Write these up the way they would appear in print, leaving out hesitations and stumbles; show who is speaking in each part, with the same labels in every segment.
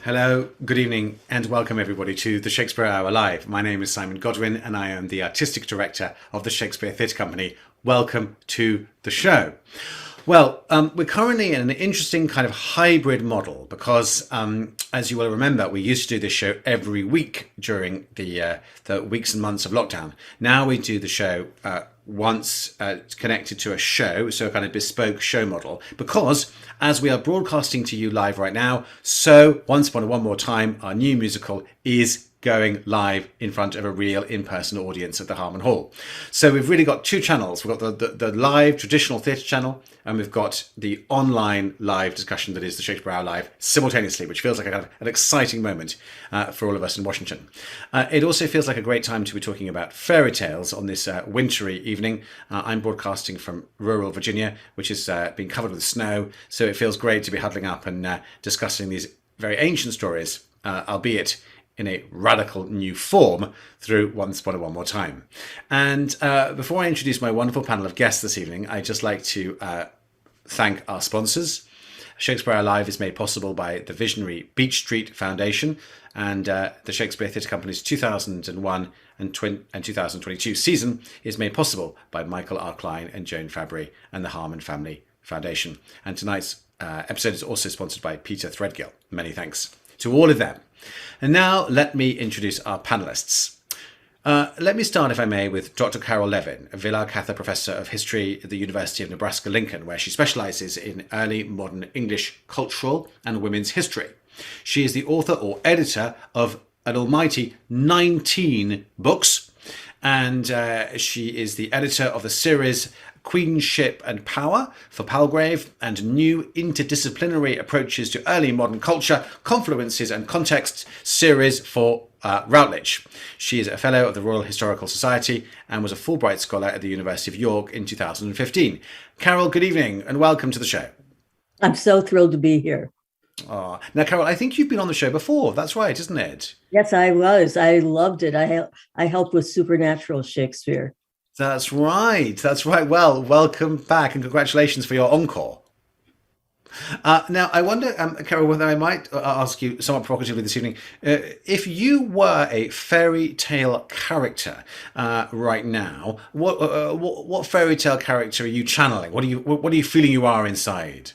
Speaker 1: Hello, good evening, and welcome everybody to the Shakespeare Hour Live. My name is Simon Godwin, and I am the Artistic Director of the Shakespeare Theatre Company. Welcome to the show. Well, we're currently in an interesting kind of hybrid model because, as you will remember, we used to do this show every week during the weeks and months of lockdown. Now we do the show once connected to a show, so a kind of bespoke show model, because as we are broadcasting to you live right now, so Once Upon a One More Time, our new musical, is going live in front of a real in-person audience at the Harmon Hall. So we've really got two channels. We've got the live traditional theatre channel, and we've got the online live discussion that is the Shakespeare Hour Live simultaneously, which feels like a kind of an exciting moment for all of us in Washington. It also feels like a great time to be talking about fairy tales on this wintry evening. I'm broadcasting from rural Virginia, which has been covered with snow, so it feels great to be huddling up and discussing these very ancient stories, albeit in a radical new form through Once Upon a One More Time. And before I introduce my wonderful panel of guests this evening, I'd just like to thank our sponsors. Shakespeare Hour Live is made possible by the visionary Beach Street Foundation, and the Shakespeare Theatre Company's 2001 and 2022 season is made possible by Michael R. Klein and Joan Fabry and the Harmon Family Foundation. And tonight's episode is also sponsored by Peter Threadgill. Many thanks to all of them. And now let me introduce our panelists. Let me start, if I may, with Dr. Carole Levin, a Villar Cather Professor of History at the University of Nebraska-Lincoln, where she specialises in early modern English cultural and women's history. She is the author or editor of an almighty 19 books, and she is the editor of the series Queenship and Power for Palgrave and New Interdisciplinary Approaches to Early Modern Culture, Confluences and Contexts series for Routledge. She is a Fellow of the Royal Historical Society and was a Fulbright Scholar at the University of York in 2015. Carole, good evening and welcome to the show.
Speaker 2: I'm so thrilled to be here.
Speaker 1: Oh. Now, Carole, I think you've been on the show before. That's right, isn't it?
Speaker 2: Yes, I was. I loved it. I helped with Supernatural Shakespeare.
Speaker 1: That's right. That's right. Well, welcome back and congratulations for your encore. Now, I wonder, Carole, whether I might ask you somewhat provocatively this evening, if you were a fairy tale character right now, what fairy tale character are you channeling? What are you feeling you are inside?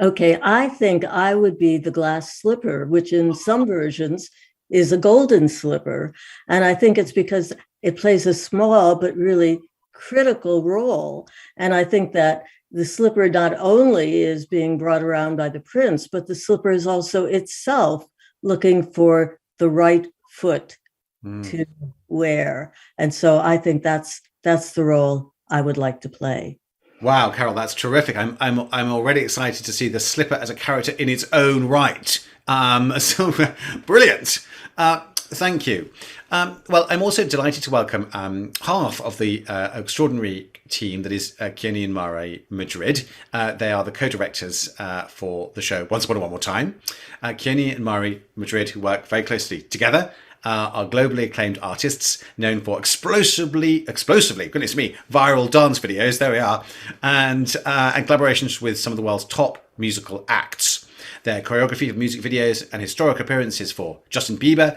Speaker 2: Okay, I think I would be the glass slipper, which in some versions is a golden slipper. And I think it's because it plays a small but really critical role. And I think that the slipper not only is being brought around by the prince, but the slipper is also itself looking for the right foot to wear. And so I think that's the role I would like to play.
Speaker 1: Wow, Carole, that's terrific. I'm already excited to see the slipper as a character in its own right. So brilliant. Thank you. Well, I'm also delighted to welcome half of the extraordinary team that is Keone and Mari Madrid. They are the co-directors for the show Once Upon a One More Time. Keone and Mari Madrid, who work very closely together, are globally acclaimed artists known for explosively, goodness me, viral dance videos, there we are, and collaborations with some of the world's top musical acts. Their choreography of music videos and historic appearances for Justin Bieber,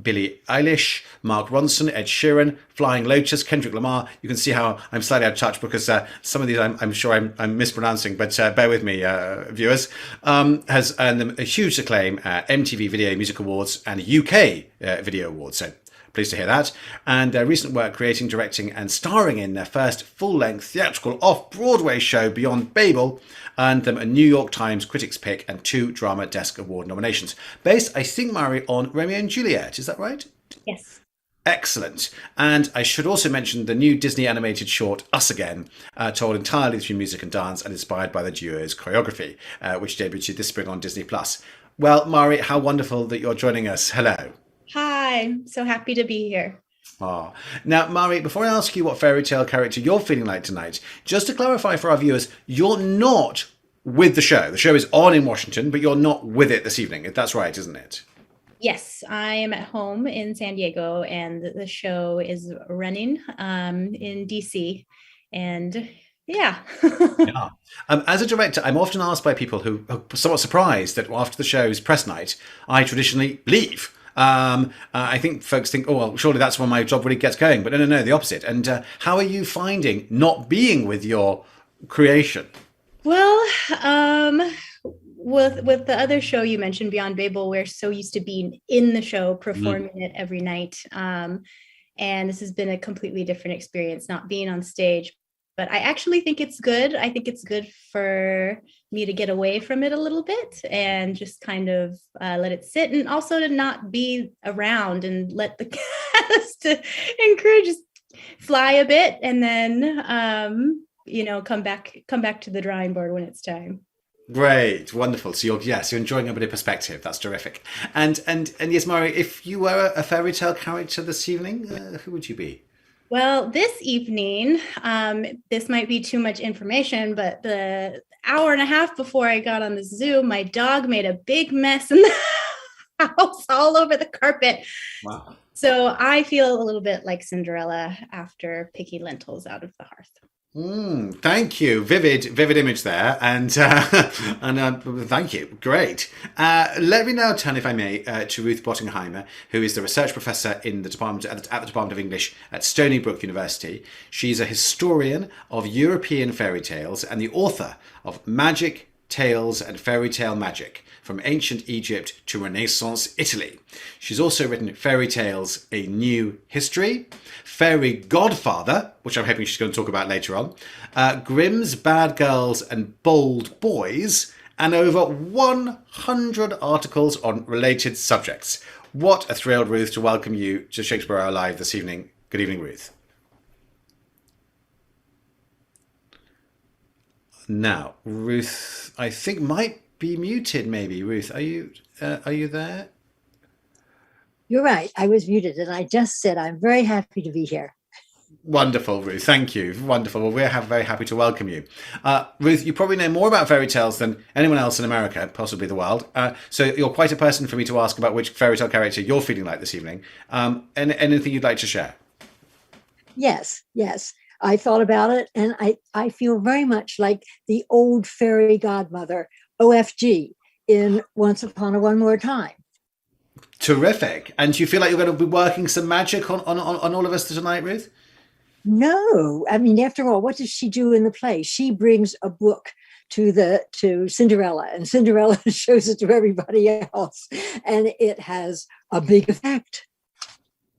Speaker 1: Billie Eilish, Mark Ronson, Ed Sheeran, Flying Lotus, Kendrick Lamar. You can see how I'm slightly out of touch because some of these I'm sure I'm mispronouncing, but bear with me, viewers. Has earned them a huge acclaim at MTV Video Music Awards and UK Video Awards. So pleased to hear that. And their recent work creating, directing and starring in their first full-length theatrical off-Broadway show, Beyond Babel, earned them a New York Times Critics' Pick and 2 Drama Desk Award nominations. Based, I think, Mari, on Romeo and Juliet. Is that right?
Speaker 3: Yes.
Speaker 1: Excellent. And I should also mention the new Disney animated short, Us Again, told entirely through music and dance and inspired by the duo's choreography, which debuted this spring on Disney+. Well, Mari, how wonderful that you're joining us. Hello.
Speaker 3: Hi, so happy to be here.
Speaker 1: Oh. Now, Mari, before I ask you what fairy tale character you're feeling like tonight, just to clarify for our viewers, you're not with the show. The show is on in Washington, but you're not with it this evening. That's right, isn't it?
Speaker 3: Yes, I am at home in San Diego, and the show is running in DC. And Yeah.
Speaker 1: Yeah. As a director, I'm often asked by people who are somewhat surprised that after the show's press night, I traditionally leave. I think folks think, oh, well, surely that's when my job really gets going. But no, the opposite. And how are you finding not being with your creation?
Speaker 3: Well, with the other show you mentioned, Beyond Babel, we're so used to being in the show, performing it every night. And this has been a completely different experience, not being on stage. But I actually think it's good. I think it's good for me to get away from it a little bit and just kind of let it sit, and also to not be around and let the cast and crew just fly a bit, and then come back to the drawing board when it's time.
Speaker 1: Great, wonderful. So you're enjoying a bit of perspective. That's terrific. And yes, Mari, if you were a fairy tale character this evening, who would you be?
Speaker 3: Well, this evening, this might be too much information, but the hour and a half before I got on the Zoom, my dog made a big mess in the house, all over the carpet.
Speaker 1: Wow.
Speaker 3: So I feel a little bit like Cinderella after picking lentils out of the hearth.
Speaker 1: Thank you. Vivid image there. And thank you. Great. Let me now turn, if I may, to Ruth Bottenheimer, who is the research professor in the department at the Department of English at Stony Brook University. She's a historian of European fairy tales and the author of Magic, Tales and Fairy Tale Magic, from Ancient Egypt to Renaissance Italy. She's also written Fairy Tales, A New History, Fairy Godfather, which I'm hoping she's going to talk about later on, Grimm's Bad Girls and Bold Boys, and over 100 articles on related subjects. What a thrill, Ruth, to welcome you to Shakespeare Hour Live this evening. Good evening, Ruth. Now, Ruth, I think might be muted. Maybe Ruth, are you there?
Speaker 4: You're right. I was muted, and I just said I'm very happy to be here.
Speaker 1: Wonderful, Ruth. Thank you. Wonderful. Well, we're very happy to welcome you. Ruth, you probably know more about fairy tales than anyone else in America, possibly the world. So you're quite a person for me to ask about which fairy tale character you're feeling like this evening. And anything you'd like to share?
Speaker 4: Yes. I thought about it, and I feel very much like the old fairy godmother, OFG, in Once Upon a One More Time.
Speaker 1: Terrific. And do you feel like you're going to be working some magic on all of us tonight, Ruth?
Speaker 4: No, I mean, after all, what does she do in the play? She brings a book to Cinderella, and Cinderella shows it to everybody else, and it has a big effect.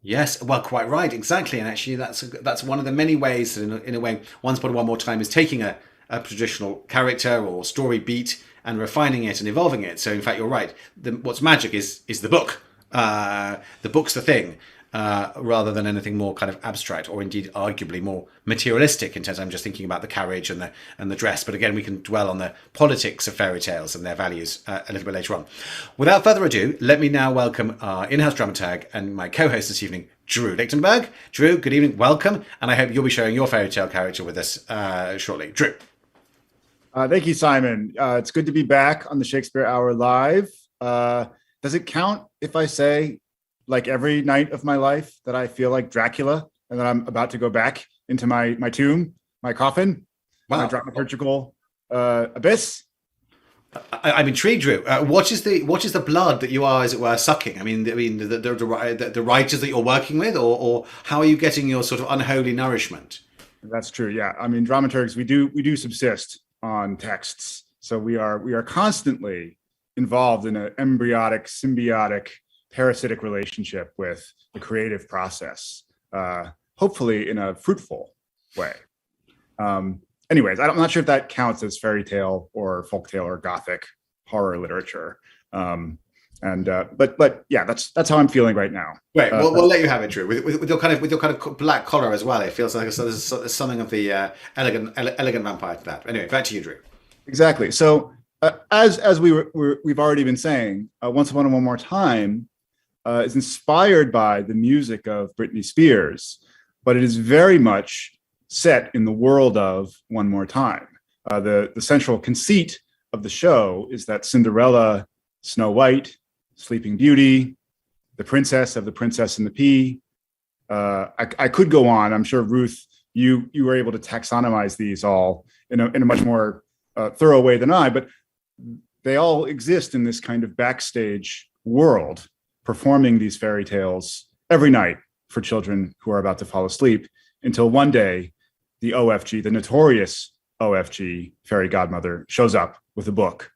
Speaker 1: Yes, well, quite right, exactly, and actually, that's one of the many ways that, in a way, Once Upon a One More Time is taking a traditional character or story beat and refining it and evolving it. So, in fact, you're right. What's magic is the book. The book's the thing, rather than anything more kind of abstract or indeed arguably more materialistic. In terms, I'm just thinking about the carriage and the dress. But again, we can dwell on the politics of fairy tales and their values a little bit later on. Without further ado, let me now welcome our in-house dramaturg and my co-host this evening, Drew Lichtenberg. Drew, good evening, welcome, and I hope you'll be sharing your fairy tale character with us shortly. Drew.
Speaker 5: Thank you, Simon. It's good to be back on the Shakespeare Hour Live. Does it count if I say, like every night of my life, that I feel like Dracula and that I'm about to go back into my tomb, my coffin, my dramaturgical abyss?
Speaker 1: I'm intrigued, Drew. What is the blood that you are, as it were, sucking? I mean, the writers that you're working with, or how are you getting your sort of unholy nourishment?
Speaker 5: That's true. Yeah, I mean, dramaturgs, we do subsist on texts, so we are constantly involved in an embryonic, symbiotic, parasitic relationship with the creative process, hopefully in a fruitful way. Anyways, I'm not sure if that counts as fairy tale or folktale or gothic horror literature. But yeah, that's how I'm feeling right now.
Speaker 1: Right, we'll let you have it, Drew. With your kind of black collar as well, it feels like there's something of the elegant vampire to that. Anyway, back to you, Drew.
Speaker 5: Exactly. So as we've already been saying, Once Upon a One More Time is inspired by the music of Britney Spears, but it is very much set in the world of One More Time. The central conceit of the show is that Cinderella, Snow White, Sleeping Beauty, the princess of The Princess and the Pea. I could go on. I'm sure Ruth you were able to taxonomize these all in a much more thorough way than I, but they all exist in this kind of backstage world, performing these fairy tales every night for children who are about to fall asleep, until one day the OFG, the notorious OFG fairy godmother, shows up with a book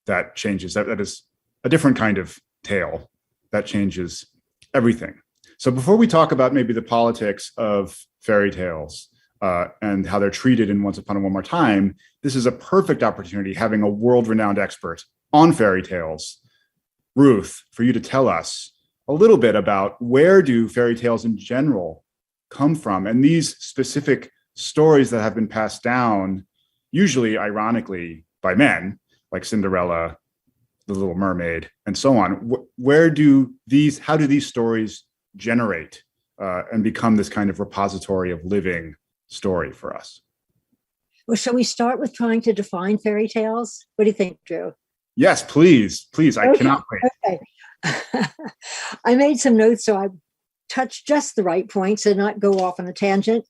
Speaker 5: that changes. That is a different kind of tale that changes everything. So before we talk about maybe the politics of fairy tales and how they're treated in Once Upon a One More Time, this is a perfect opportunity, having a world-renowned expert on fairy tales, Ruth, for you to tell us a little bit about where do fairy tales in general come from, and these specific stories that have been passed down, usually ironically by men, like Cinderella, The Little Mermaid, and so on. How do these stories generate and become this kind of repository of living story for us?
Speaker 4: Well, shall we start with trying to define fairy tales? What do you think, Drew?
Speaker 5: Yes, please. I cannot wait.
Speaker 4: Okay. I made some notes so I touch just the right points and not go off on a tangent.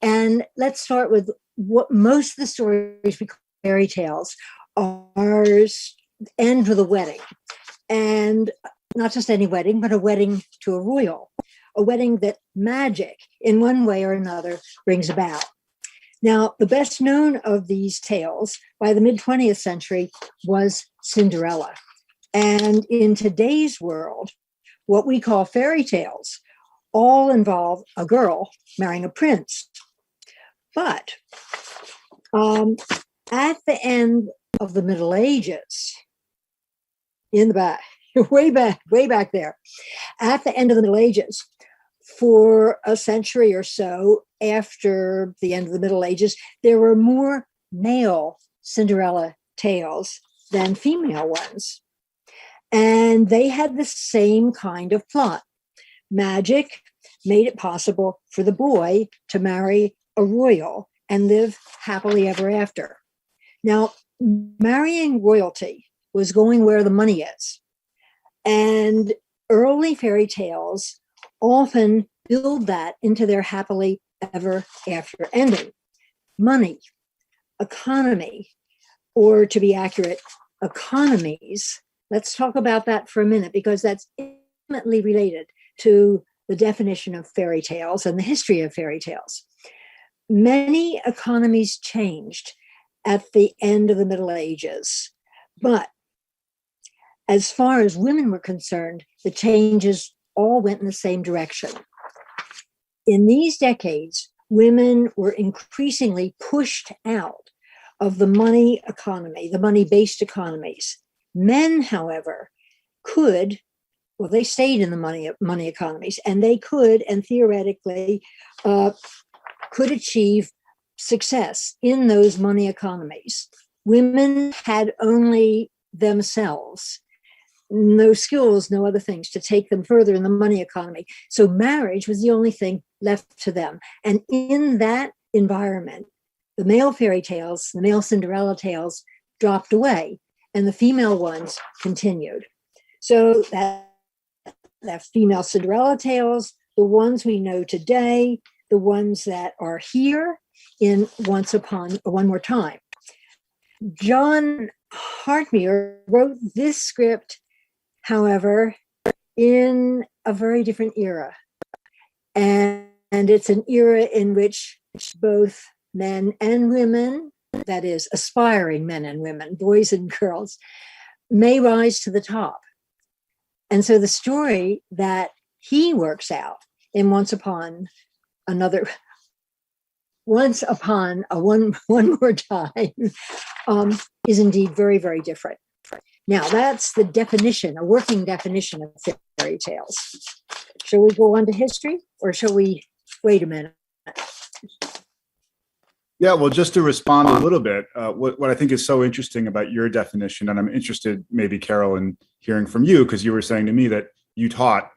Speaker 4: And let's start with what most of the stories we call fairy tales are end with a wedding. And not just any wedding, but a wedding to a royal, a wedding that magic in one way or another brings about. Now, the best known of these tales by the mid-20th century was Cinderella. And in today's world, what we call fairy tales all involve a girl marrying a prince. But at the end of the Middle Ages, in the back, way back there, at the end of the Middle Ages, for a century or so after the end of the Middle Ages, there were more male Cinderella tales than female ones. And they had the same kind of plot. Magic made it possible for the boy to marry a royal and live happily ever after. Now, marrying royalty was going where the money is. And early fairy tales often build that into their happily ever after ending. Money, economy, or to be accurate, economies. Let's talk about that for a minute, because that's intimately related to the definition of fairy tales and the history of fairy tales. Many economies changed at the end of the Middle Ages, but as far as women were concerned, the changes all went in the same direction. In these decades, women were increasingly pushed out of the money economy, the money-based economies. Men, however, they stayed in the money economies, and they could, and theoretically, could achieve success in those money economies. Women had only themselves, no skills, no other things to take them further in the money economy. So marriage was the only thing left to them. And in that environment, the male fairy tales, the male Cinderella tales dropped away, and the female ones continued. So that female Cinderella tales, the ones we know today, the ones that are here in Once Upon One More Time. John Hartmere wrote this script, however, in a very different era. And it's an era in which both men and women, that is, aspiring men and women, boys and girls, may rise to the top. And so the story that he works out in Once Upon a One More Time is indeed very, very different. Now, that's the definition, a working definition of fairy tales. Shall we go on to history, or shall we wait a minute?
Speaker 5: Yeah, well, just to respond a little bit, what I think is so interesting about your definition, and I'm interested maybe, Carole, in hearing from you, because you were saying to me that you taught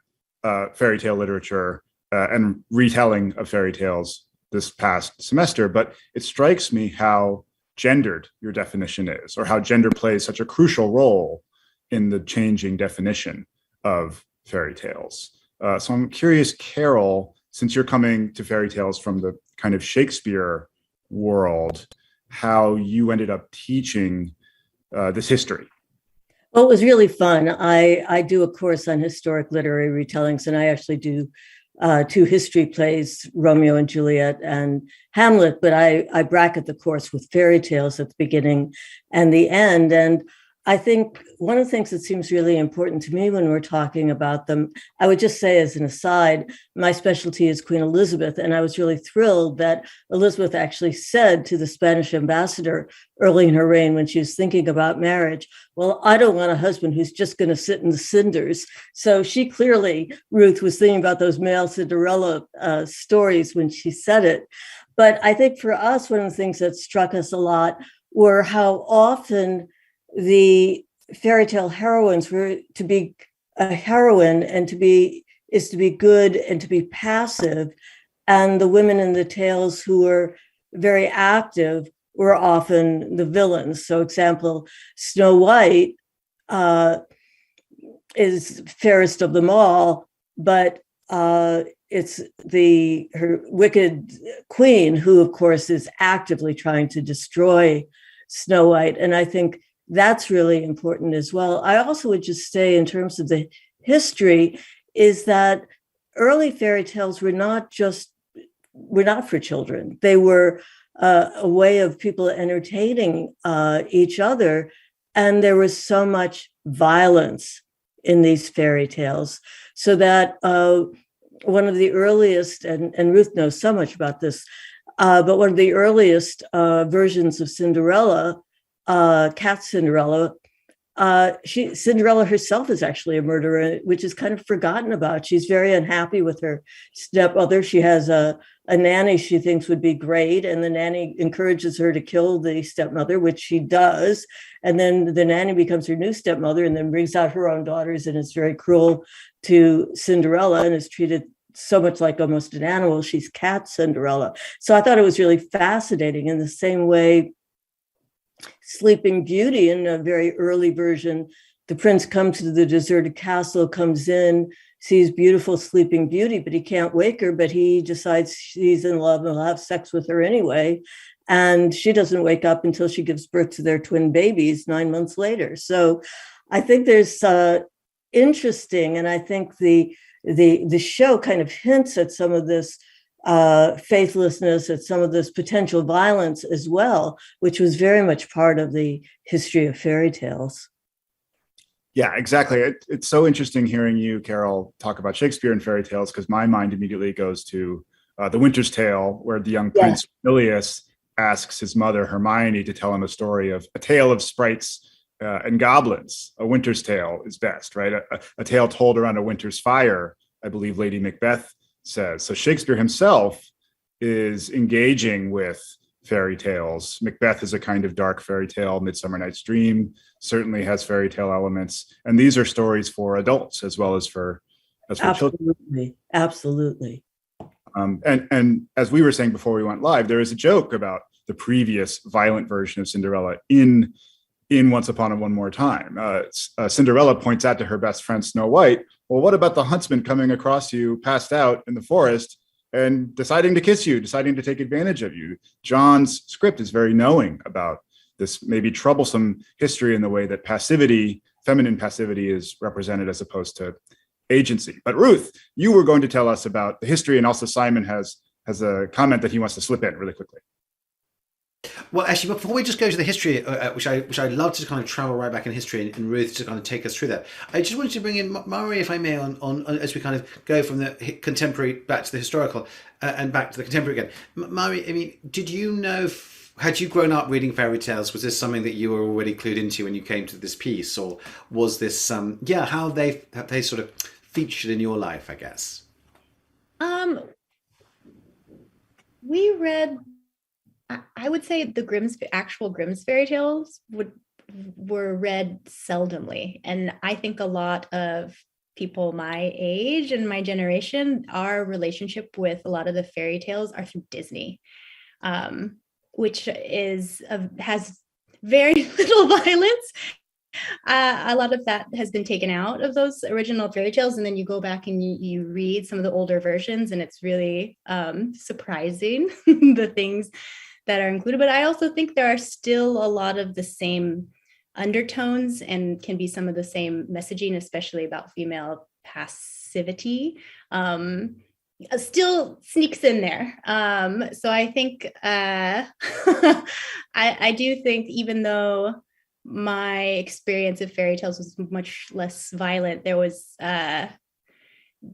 Speaker 5: fairy tale literature and retelling of fairy tales this past semester, but it strikes me how gendered your definition is, or how gender plays such a crucial role in the changing definition of fairy tales. So I'm curious, Carole, since you're coming to fairy tales from the kind of Shakespeare world, how you ended up teaching this history.
Speaker 2: Well, it was really fun. I do a course on historic literary retellings, and I actually do two history plays, Romeo and Juliet and Hamlet, but I bracket the course with fairy tales at the beginning and the end. And I think one of the things that seems really important to me when we're talking about them, I would just say as an aside, my specialty is Queen Elizabeth. And I was really thrilled that Elizabeth actually said to the Spanish ambassador early in her reign when she was thinking about marriage, well, I don't want a husband who's just going to sit in the cinders. So she clearly, Ruth, was thinking about those male Cinderella stories when she said it. But I think for us, one of the things that struck us a lot were how often the fairy tale heroines were to be a heroine and to be good and to be passive. And the women in the tales who were very active were often the villains. So example, Snow White is fairest of them all, but it's her wicked queen who, of course, is actively trying to destroy Snow White. And I think that's really important as well. I also would just say, in terms of the history, is that early fairy tales were not for children. They were a way of people entertaining each other. And there was so much violence in these fairy tales. So that one of the earliest, and Ruth knows so much about this, but one of the earliest versions of Cinderella, Cat Cinderella, Cinderella herself is actually a murderer, which is kind of forgotten about. She's very unhappy with her stepmother. She has a nanny she thinks would be great, and the nanny encourages her to kill the stepmother, which she does. And then the nanny becomes her new stepmother and then brings out her own daughters and is very cruel to Cinderella and is treated so much like almost an animal. She's Cat Cinderella. So I thought it was really fascinating. In the same way, Sleeping Beauty, in a very early version, the prince comes to the deserted castle, comes in, sees beautiful Sleeping Beauty, but he can't wake her, but he decides she's in love and will have sex with her anyway. And she doesn't wake up until she gives birth to their twin babies 9 months later. So I think there's interesting, and I think the show kind of hints at some of this faithlessness, at some of this potential violence as well, which was very much part of the history of fairy tales.
Speaker 5: Yeah, exactly. It's so interesting hearing you, Carole, talk about Shakespeare and fairy tales, because my mind immediately goes to The Winter's Tale, where the young prince Ilias asks his mother Hermione to tell him a tale of sprites and goblins. A winter's tale is best, right? A tale told around a winter's fire, I believe Lady Macbeth says. So Shakespeare himself is engaging with fairy tales. Macbeth is a kind of dark fairy tale. Midsummer Night's Dream certainly has fairy tale elements. And these are stories for adults as well as for children.
Speaker 2: Absolutely.
Speaker 5: And as we were saying before we went live, there is a joke about the previous violent version of Cinderella in Once Upon a One More Time. Cinderella points out to her best friend Snow White, well, what about the huntsman coming across you passed out in the forest and deciding to kiss you, deciding to take advantage of you? John's script is very knowing about this maybe troublesome history in the way that feminine passivity is represented as opposed to agency. But Ruth, you were going to tell us about the history, and also Simon has a comment that he wants to slip in really quickly.
Speaker 1: Well, actually, before we just go to the history, which I love to kind of travel right back in history, and Ruth to kind of take us through that, I just wanted to bring in Mari, if I may, on as we kind of go from the contemporary back to the historical and back to the contemporary again. Mari, I mean, did you know? Had you grown up reading fairy tales? Was this something that you were already clued into when you came to this piece, or was this how have they sort of featured in your life, I guess?
Speaker 3: We read, I would say, the actual Grimm's fairy tales were read seldomly. And I think a lot of people my age and my generation, our relationship with a lot of the fairy tales are through Disney, which has very little violence A lot of that has been taken out of those original fairy tales, and then you go back and you read some of the older versions, and it's really surprising the things that are included. But I also think there are still a lot of the same undertones and can be some of the same messaging, especially about female passivity. Still sneaks in there. So I think I do think, even though my experience of fairy tales was much less violent, there was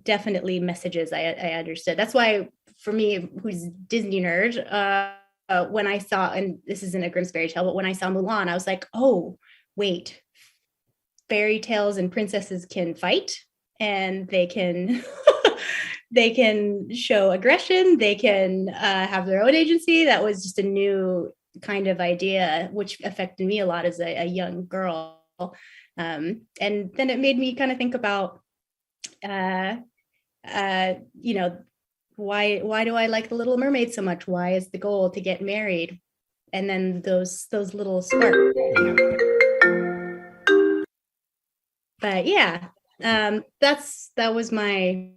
Speaker 3: definitely messages I understood. That's why, for me, who's Disney nerd, when I saw, and this isn't a Grimm's fairy tale, but when I saw Mulan, I was like, oh, wait, fairy tales and princesses can fight, and they can they can show aggression, they can have their own agency. That was just a new kind of idea, which affected me a lot as a young girl. And then it made me kind of think about, why do I like The Little Mermaid so much? Why is the goal to get married? And then those little sparks. But yeah, that was my.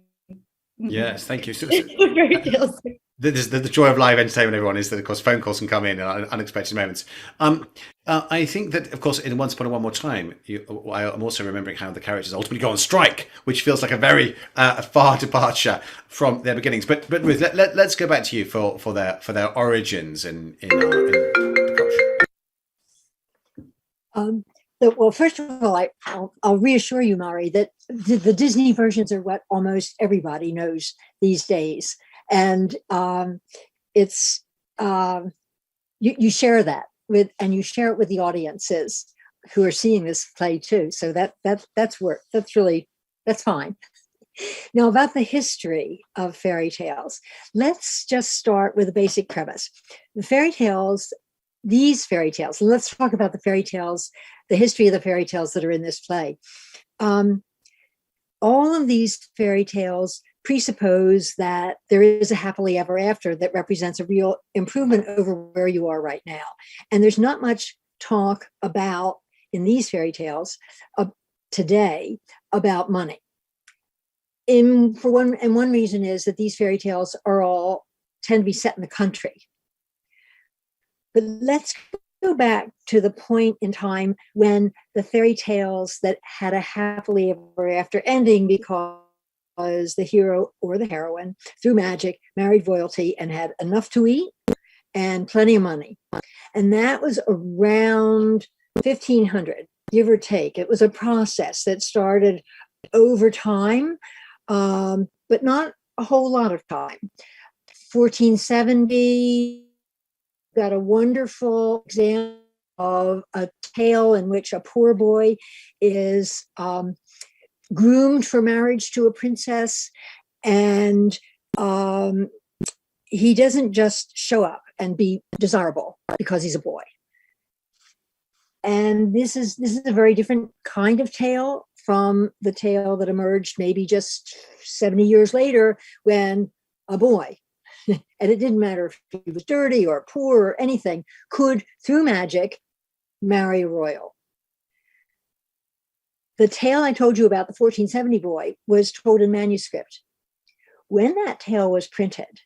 Speaker 1: Yes, thank you.
Speaker 3: Fairy tales.
Speaker 1: The joy of live entertainment, everyone, is that, of course, phone calls can come in at unexpected moments. I think that, of course, in Once Upon a One More Time, I'm also remembering how the characters ultimately go on strike, which feels like a very far departure from their beginnings. But Ruth, let's go back to you for their origins in the
Speaker 4: culture. Well, first of all, I'll reassure you, Mari, that the Disney versions are what almost everybody knows these days. And it's you share that with, and you share it with the audiences who are seeing this play too. So that's fine. Now, about the history of fairy tales, let's just start with a basic premise. These fairy tales, and let's talk about the fairy tales, the history of the fairy tales that are in this play. All of these fairy tales presuppose that there is a happily ever after that represents a real improvement over where you are right now. And there's not much talk about, in these fairy tales today, about money. One reason is that these fairy tales tend to be set in the country. But let's go back to the point in time when the fairy tales that had a happily ever after ending because the hero or the heroine, through magic, married royalty and had enough to eat and plenty of money. And that was around 1500, give or take. It was a process that started over time, but not a whole lot of time. 1470, got a wonderful example of a tale in which a poor boy is groomed for marriage to a princess, and he doesn't just show up and be desirable because he's a boy. And this is a very different kind of tale from the tale that emerged maybe just 70 years later when a boy, and it didn't matter if he was dirty or poor or anything, could, through magic, marry a royal. The tale I told you about, the 1470 boy, was told in manuscript. When that tale was printed,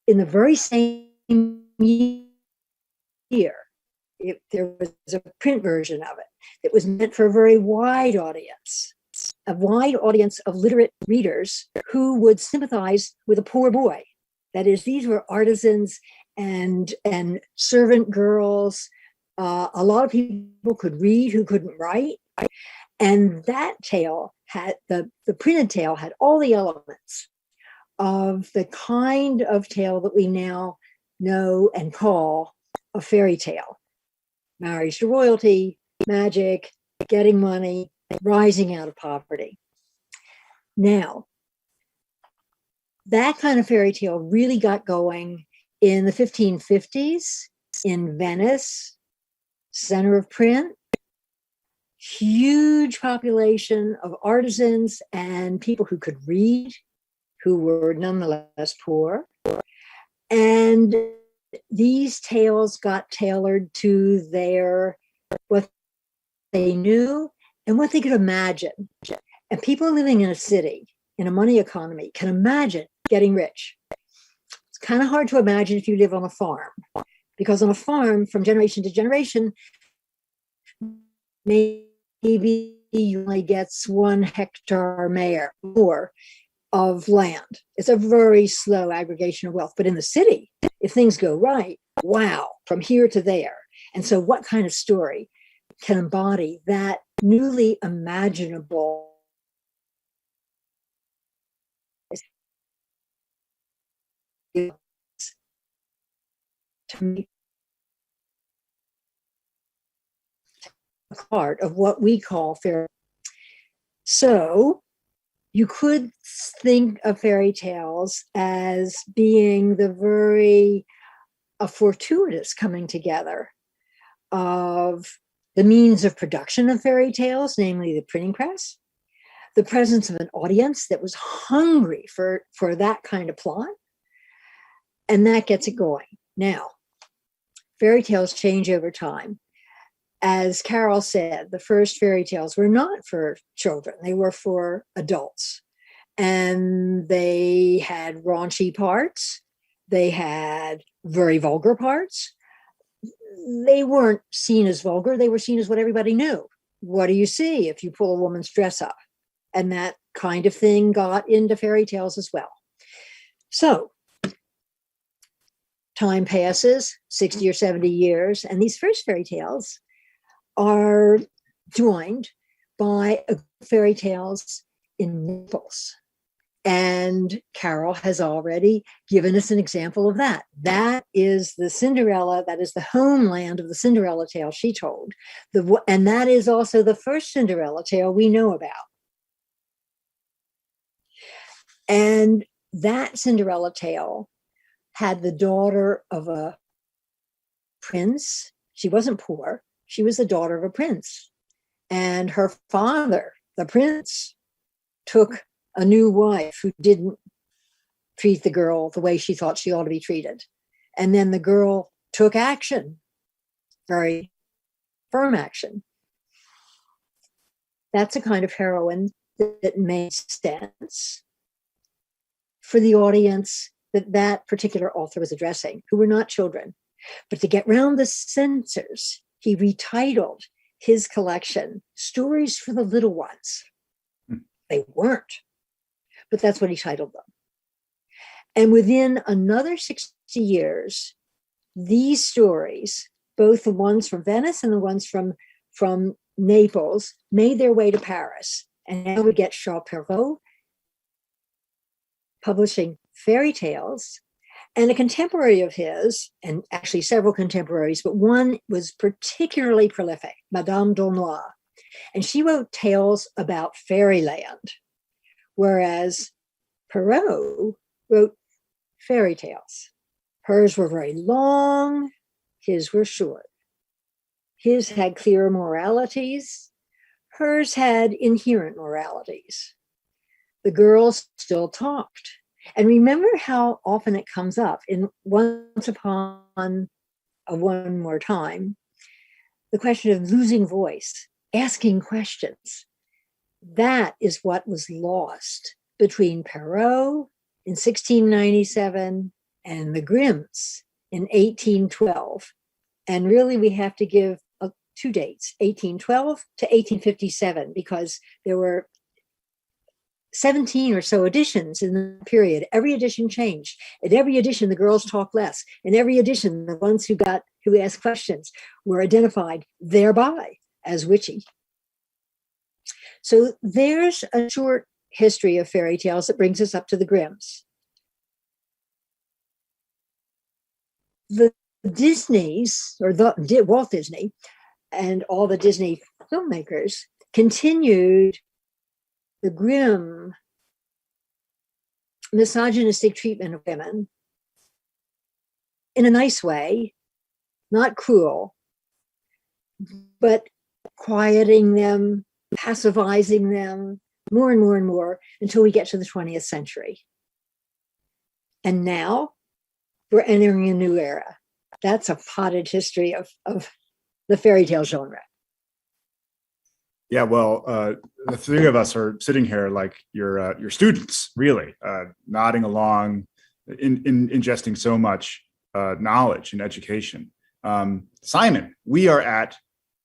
Speaker 4: in the very same year, there was a print version of it that was meant for a very wide audience of literate readers who would sympathize with a poor boy. That is, these were artisans and servant girls. A lot of people could read who couldn't write. And that tale had, the printed tale had all the elements of the kind of tale that we now know and call a fairy tale. Marriage to royalty, magic, getting money, rising out of poverty. Now, that kind of fairy tale really got going in the 1550s in Venice, center of print, huge population of artisans and people who could read, who were nonetheless poor. And these tales got tailored to what they knew and what they could imagine. And people living in a city, in a money economy, can imagine getting rich. It's kind of hard to imagine if you live on a farm, because on a farm, from generation to generation, maybe you only gets 1 hectare more of land. It's a very slow aggregation of wealth. But in the city, if things go right, wow, from here to there. And so what kind of story can embody that newly imaginable to me part of what we call fairy. So you could think of fairy tales as being a fortuitous coming together of the means of production of fairy tales, namely the printing press, the presence of an audience that was hungry for that kind of plot, and that gets it going. Now, fairy tales change over time. As Carole said, the first fairy tales were not for children, they were for adults. And they had raunchy parts, they had very vulgar parts. They weren't seen as vulgar, they were seen as what everybody knew. What do you see if you pull a woman's dress up? And that kind of thing got into fairy tales as well. So time passes, 60 or 70 years, and these first fairy tales are joined by fairy tales in Naples. And Carole has already given us an example of that. That is the Cinderella, that is the homeland of the Cinderella tale she told. And that is also the first Cinderella tale we know about. And that Cinderella tale had the daughter of a prince. She wasn't poor. She was the daughter of a prince. And her father, the prince, took a new wife who didn't treat the girl the way she thought she ought to be treated. And then the girl took action, very firm action. That's a kind of heroine that made sense for the audience that particular author was addressing, who were not children. But to get round the censors, he retitled his collection Stories for the Little Ones. They weren't, but that's what he titled them. And within another 60 years, these stories, both the ones from Venice and the ones from Naples, made their way to Paris. And now we get Charles Perrault publishing fairy tales. And a contemporary of his, and actually several contemporaries, but one was particularly prolific, Madame d'Aulnoy. And she wrote tales about fairyland, whereas Perrault wrote fairy tales. Hers were very long, his were short. His had clear moralities, hers had inherent moralities. The girls still talked. And remember how often it comes up in Once Upon a One More Time, the question of losing voice, asking questions. That is what was lost between Perrault in 1697 and the Grimms in 1812. And really we have to give 2 dates, 1812 to 1857, because there were 17 or so editions in the period. Every edition changed. In every edition, the girls talked less. In every edition, the ones who asked questions were identified thereby as witchy. So there's a short history of fairy tales that brings us up to the Grimms. The Disneys, or Walt Disney, and all the Disney filmmakers continued the grim, misogynistic treatment of women in a nice way, not cruel, but quieting them, pacifying them more and more and more until we get to the 20th century. And now we're entering a new era. That's a potted history of the fairy tale genre.
Speaker 5: Yeah, well, the three of us are sitting here like your students, really, nodding along, ingesting so much knowledge and education. Simon, we are at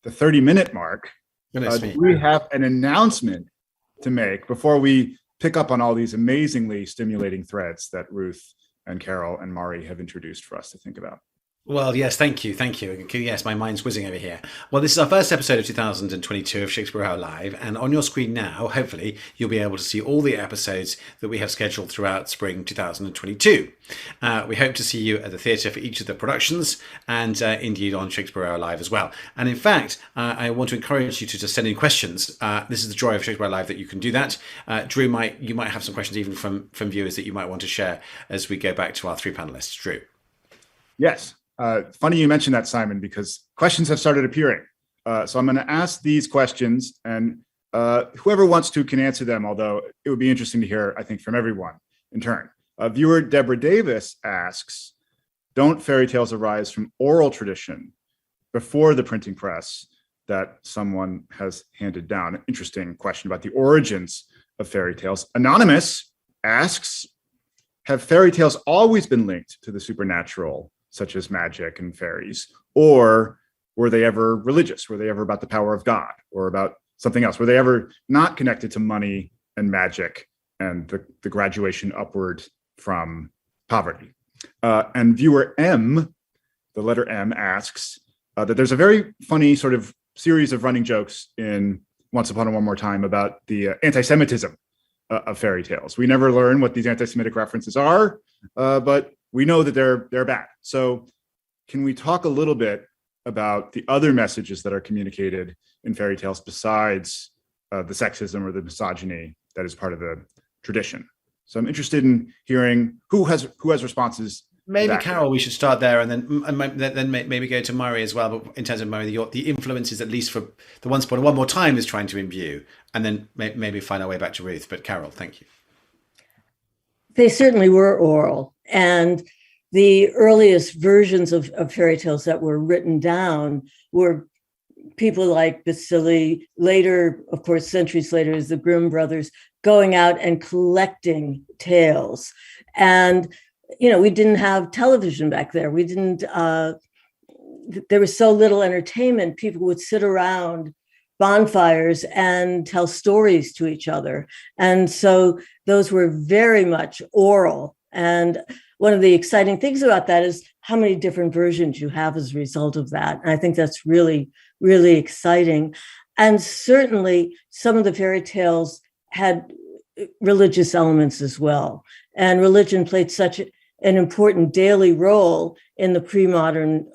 Speaker 5: the 30-minute mark. We have an announcement to make before we pick up on all these amazingly stimulating threads that Ruth and Carole and Mari have introduced for us to think about.
Speaker 1: Well, yes, thank you. Yes, my mind's whizzing over here. Well, this is our first episode of 2022 of Shakespeare Hour Live, and on your screen now, hopefully, you'll be able to see all the episodes that we have scheduled throughout spring 2022. We hope to see you at the theatre for each of the productions, and indeed on Shakespeare Hour Live as well. And in fact, I want to encourage you to just send in questions. This is the joy of Shakespeare Hour Live, that you can do that. Drew, you might have some questions even from viewers that you might want to share as we go back to our three panelists. Drew.
Speaker 5: Yes. Funny you mentioned that, Simon, because questions have started appearing. So I'm going to ask these questions, and whoever wants to can answer them, although it would be interesting to hear, I think, from everyone in turn. Viewer Deborah Davis asks, don't fairy tales arise from oral tradition before the printing press that someone has handed down? An interesting question about the origins of fairy tales. Anonymous asks, have fairy tales always been linked to the supernatural, such as magic and fairies, or were they ever religious? Were they ever about the power of God or about something else? Were they ever not connected to money and magic and the graduation upward from poverty? And viewer M, the letter M, asks that there's a very funny sort of series of running jokes in Once Upon a One More Time about the anti-Semitism of fairy tales. We never learn what these anti-Semitic references are, but we know that they're bad. So can we talk a little bit about the other messages that are communicated in fairy tales besides the sexism or the misogyny that is part of the tradition? So I'm interested in hearing who has responses.
Speaker 1: Maybe Carole, we should start there, and then maybe go to Murray as well. But in terms of Murray, the influences, at least for the Once Upon a One More Time, is trying to imbue, and then maybe find our way back to Ruth. But Carole, thank you.
Speaker 2: They certainly were oral, and the earliest versions of fairy tales that were written down were people like Basili. Later, of course, centuries later, is the Grimm brothers going out and collecting tales. And, we didn't have television back there. We didn't, there was so little entertainment. People would sit around bonfires and tell stories to each other. And so those were very much oral. And one of the exciting things about that is how many different versions you have as a result of that. And I think that's really, really exciting. And certainly some of the fairy tales had religious elements as well. And religion played such an important daily role in the pre-modern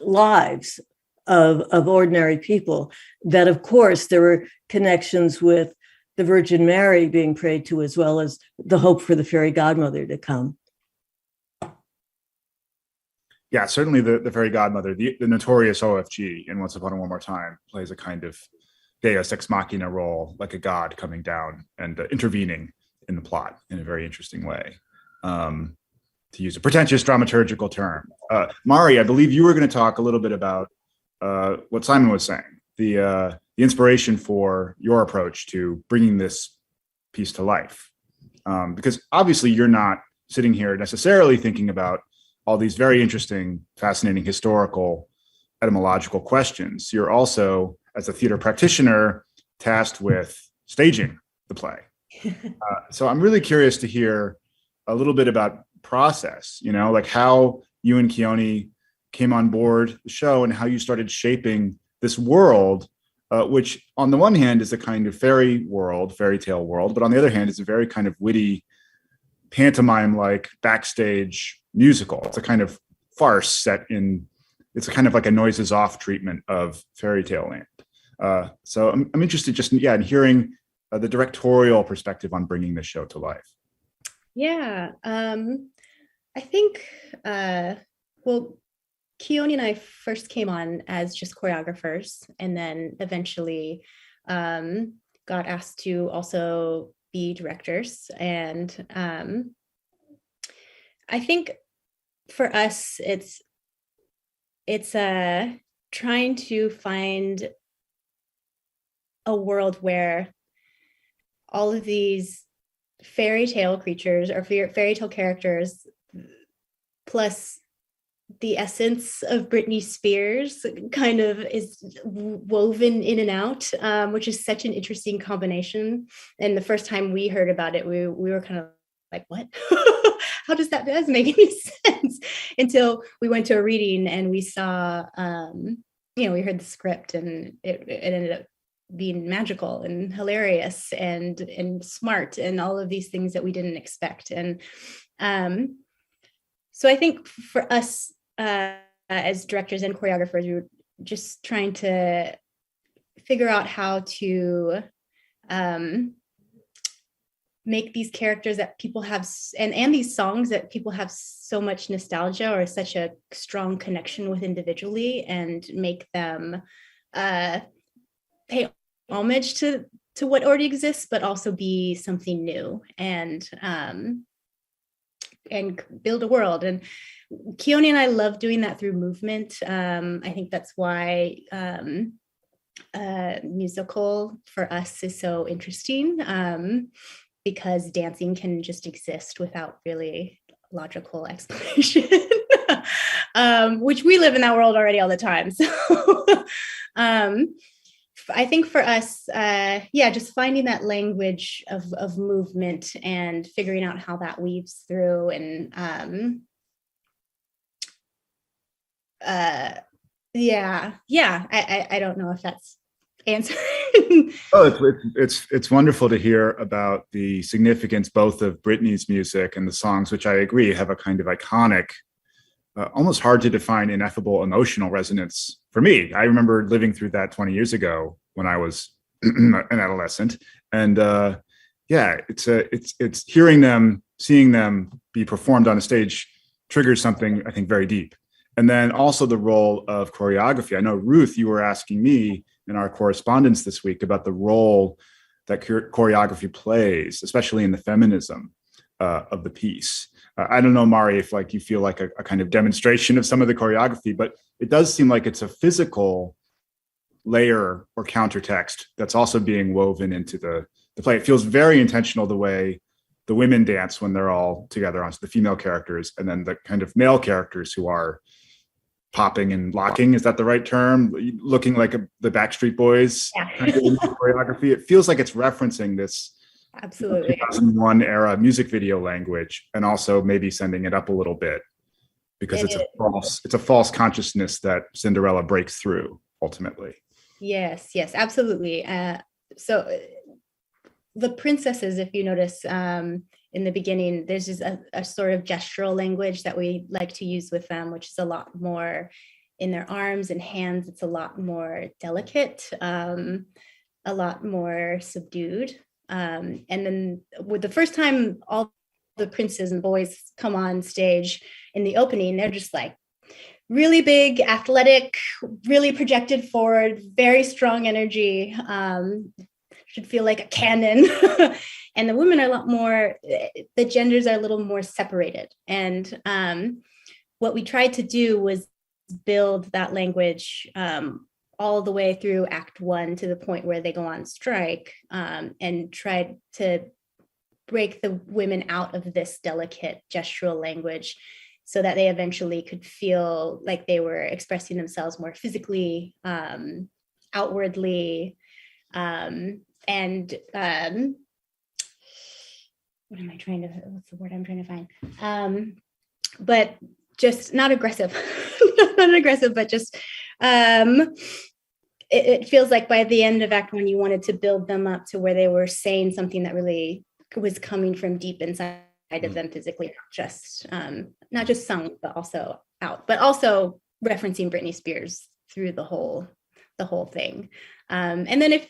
Speaker 2: lives of ordinary people, that of course there were connections with the Virgin Mary being prayed to, as well as the hope for the fairy godmother to come.
Speaker 5: Yeah, certainly the fairy godmother, the notorious OFG in Once Upon a One More Time, plays a kind of deus ex machina role, like a god coming down and intervening in the plot in a very interesting way. To use a pretentious dramaturgical term. Mari, I believe you were going to talk a little bit about what Simon was saying, the inspiration for your approach to bringing this piece to life. Because obviously you're not sitting here necessarily thinking about all these very interesting, fascinating historical, etymological questions. You're also, as a theater practitioner, tasked with staging the play. So I'm really curious to hear a little bit about process, like how you and Keone came on board the show and how you started shaping this world, which on the one hand is a kind of fairy tale world, but on the other hand is a very kind of witty, pantomime-like backstage musical. It's a kind of farce it's a kind of like a noises off treatment of fairy tale land. So I'm interested just in hearing the directorial perspective on bringing this show to life.
Speaker 3: Yeah, I think, Keone and I first came on as just choreographers, and then eventually got asked to also be directors. And I think for us, it's trying to find a world where all of these fairy tale creatures or fairy tale characters, plus the essence of Britney Spears, kind of is woven in and out, which is such an interesting combination. And the first time we heard about it, we were kind of like, what? How does that doesn't make any sense? Until we went to a reading and we saw, we heard the script, and it ended up being magical and hilarious and smart and all of these things that we didn't expect. And so I think for us as directors and choreographers, we were just trying to figure out how to make these characters that people have and these songs that people have so much nostalgia or such a strong connection with individually, and make them pay homage to what already exists, but also be something new and build a world. And Keone and I love doing that through movement. I think that's why musical for us is so interesting, because dancing can just exist without really logical explanation, which we live in that world already all the time. So I think for us, just finding that language of movement and figuring out how that weaves through. And I don't know if that's answering.
Speaker 5: Oh, it's wonderful to hear about the significance both of Britney's music and the songs, which I agree have a kind of iconic, almost hard to define, ineffable emotional resonance for me. I remember living through that 20 years ago when I was an adolescent, and it's hearing them, seeing them be performed on a stage triggers something I think very deep. And then also the role of choreography. I know, Ruth, you were asking me in our correspondence this week about the role that choreography plays, especially in the feminism of the piece. I don't know, Mari, if you feel like a kind of demonstration of some of the choreography, but it does seem like it's a physical layer or countertext that's also being woven into the play. It feels very intentional the way the women dance when they're all together, the female characters, and then the kind of male characters who are popping and locking. Is that the right term? Looking like the Backstreet Boys kind of choreography. It feels like it's referencing this
Speaker 3: absolutely
Speaker 5: 2001 era music video language, and also maybe sending it up a little bit because it's a false consciousness that Cinderella breaks through ultimately.
Speaker 3: Yes, absolutely. So the princesses, if you notice, in the beginning, there's just a sort of gestural language that we like to use with them, which is a lot more in their arms and hands. It's a lot more delicate, a lot more subdued. And then with the first time all the princes and boys come on stage in the opening, they're just like really big, athletic, really projected forward, very strong energy. Should feel like a cannon. And the women are a lot more, the genders are a little more separated. And what we tried to do was build that language all the way through Act 1 to the point where they go on strike, and tried to break the women out of this delicate gestural language so that they eventually could feel like they were expressing themselves more physically, outwardly, what's the word I'm trying to find? But just not aggressive, not aggressive, but just, it feels like by the end of Act 1, you wanted to build them up to where they were saying something that really was coming from deep inside of them physically, not just sung, but also out, but also referencing Britney Spears through the whole thing. And then if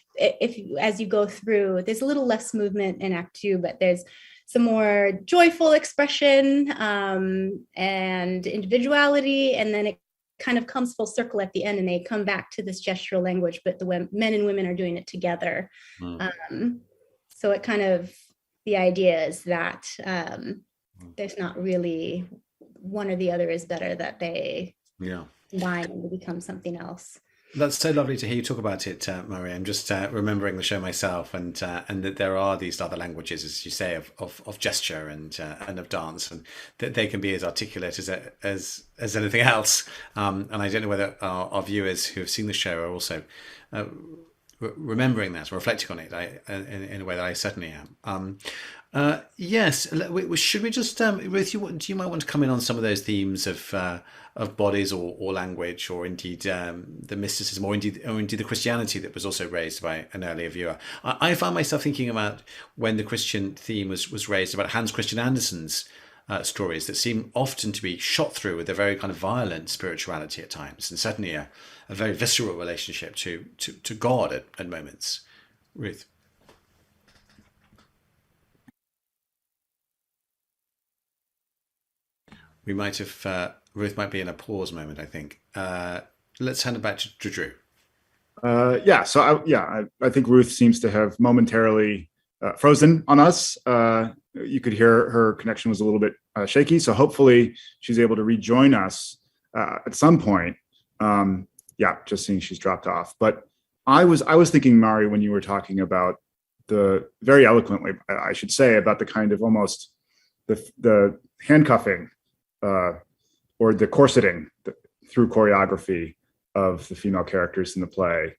Speaker 3: as you go through, there's a little less movement in Act 2, but there's some more joyful expression and individuality, and then it kind of comes full circle at the end, and they come back to this gestural language, but the men and women are doing it together. So it kind of, the idea is that there's not really one or the other is better, that they combine and become something else.
Speaker 1: That's so lovely to hear you talk about it, Murray. I'm just remembering the show myself, and that there are these other languages, as you say, of gesture and of dance, and that they can be as articulate as anything else. And I don't know whether our viewers who have seen the show are also remembering that or reflecting on it. In a way that I certainly am. Yes. Should we just, Ruth? Do you might want to come in on some of those themes of bodies or language, or indeed the mysticism, or indeed the Christianity that was also raised by an earlier viewer? I found myself thinking about when the Christian theme was raised, about Hans Christian Andersen's stories that seem often to be shot through with a very kind of violent spirituality at times, and certainly a very visceral relationship to God at moments. Ruth. We might have, Ruth might be in a pause moment, I think. Let's hand it back to Drew.
Speaker 5: I think Ruth seems to have momentarily frozen on us. You could hear her connection was a little bit shaky. So hopefully she's able to rejoin us at some point. Just seeing she's dropped off. But I was thinking, Mari, when you were talking about very eloquently, I should say, about the kind of almost the handcuffing or the corseting through choreography of the female characters in the play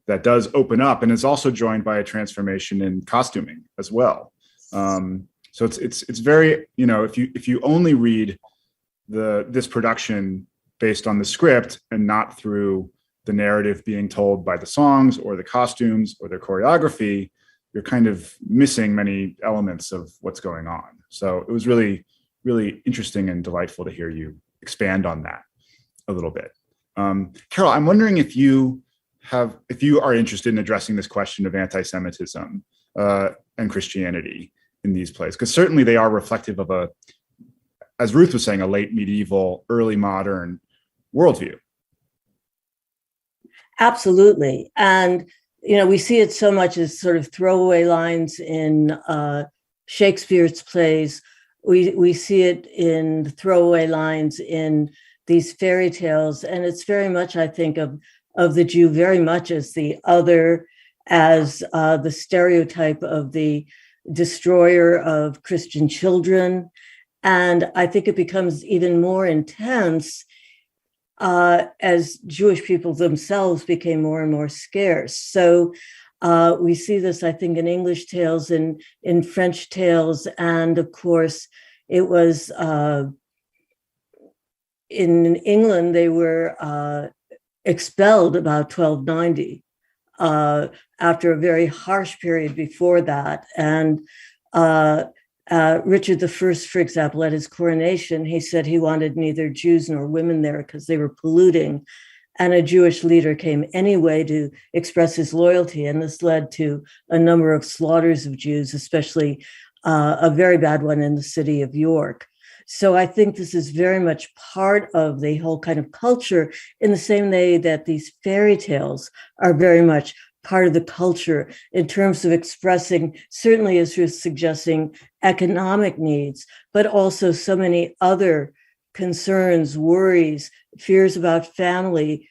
Speaker 5: that does open up, and is also joined by a transformation in costuming as well. So it's very, if you only read this production based on the script and not through the narrative being told by the songs or the costumes or the choreography, you're kind of missing many elements of what's going on. So it was really, really interesting and delightful to hear you expand on that a little bit. Carole, I'm wondering if you are interested in addressing this question of anti-Semitism and Christianity in these plays, because certainly they are reflective of as Ruth was saying, a late medieval, early modern worldview.
Speaker 2: Absolutely. And, we see it so much as sort of throwaway lines in Shakespeare's plays. We see it in throwaway lines in these fairy tales. And it's very much, I think, of the Jew very much as the other, as the stereotype of the destroyer of Christian children. And I think it becomes even more intense as Jewish people themselves became more and more scarce. So we see this, I think, in English tales and in French tales. And of course, it was in England, they were expelled about 1290 after a very harsh period before that. And Richard I, for example, at his coronation, he said he wanted neither Jews nor women there because they were polluting. And a Jewish leader came anyway to express his loyalty. And this led to a number of slaughters of Jews, especially a very bad one in the city of York. So I think this is very much part of the whole kind of culture, in the same way that these fairy tales are very much part of the culture in terms of expressing, certainly as you're suggesting, economic needs, but also so many other concerns, worries, fears about family,